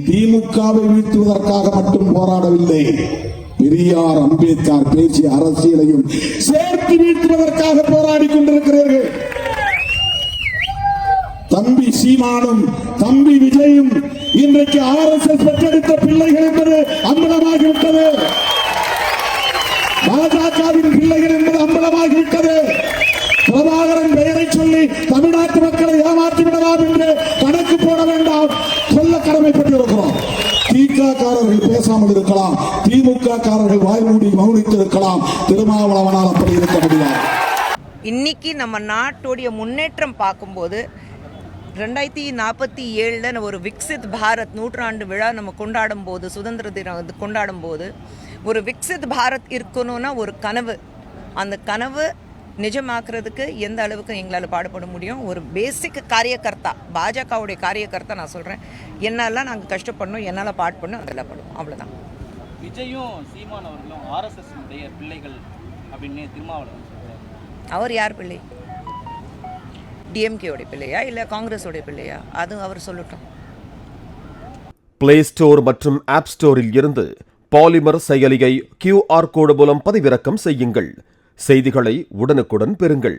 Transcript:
திமுகவை வீழ்த்துவதற்காக மட்டும் போராடவில்லை, பெரியார் அம்பேத்கர் பேசிய அரசியலையும் சேர்த்து வீழ்த்துவதற்காக போராடி கொண்டிருக்கிறீர்கள். தம்பி சீமானும் தம்பி விஜயும் இன்றைக்கு RSS பெற்றெடுத்த பிள்ளைகள் என்பது அம்பலமாகிவிட்டது. பாஜகவின் பிள்ளைகள் என்பது அம்பலமாகிவிட்டது. பிரபாகரன் பெயரை சொல்லி தமிழ்நாட்டு மக்களை ஏமாற்றி விடலாம் என்று கணக்கு போட வேண்டாம், சொல்ல கடமைப்பட்டிருக்கிறோம். திகாரர்கள் பேசாமல் இருக்கலாம், திமுக காரர்கள் வாய்மூடி மௌனித்திருக்கலாம், திருமாவளவனால் அப்படி இருக்க முடியாது. இன்னைக்கு நம்ம நாட்டுடைய முன்னேற்றம் பார்க்கும்போது 2047 ஒரு விக்சித் பாரத் நூற்றாண்டு விழா நம்ம கொண்டாடும் போது, சுதந்திர தினம் கொண்டாடும் போது, ஒரு விக்சித் பாரத் இருக்கணும்னா ஒரு கனவு, அந்த கனவு நிஜமாக்குறதுக்கு எந்த அளவுக்கு எங்களால் பாடுபட முடியும். ஒரு பேசிக் காரியகர்த்தா, பாஜகவுடைய காரியகர்த்தா நான் சொல்கிறேன், என்னெல்லாம் நாங்கள் கஷ்டப்படணும், என்னால் பாடுபடணும், அதெல்லாம் படுவோம், அவ்வளோதான். விஜயும் சீமான் அவர்களும் RSS பிள்ளைகள் அப்படின்னு திருமாவளவன் சொல்கிறார். அவர் யார் பிள்ளை? DMK-உடைய பிள்ளையா இல்லை காங்கிரஸோடைய பிள்ளையா? அது அவர் சொல்லட்டும். பிளே ஸ்டோர் மற்றும் ஆப் ஸ்டோரில் இருந்து பாலிமர் செயலியை QR கோடு மூலம் பதிவிறக்கம் செய்யுங்கள். செய்திகளை உடனுக்குடன் பெறுங்கள்.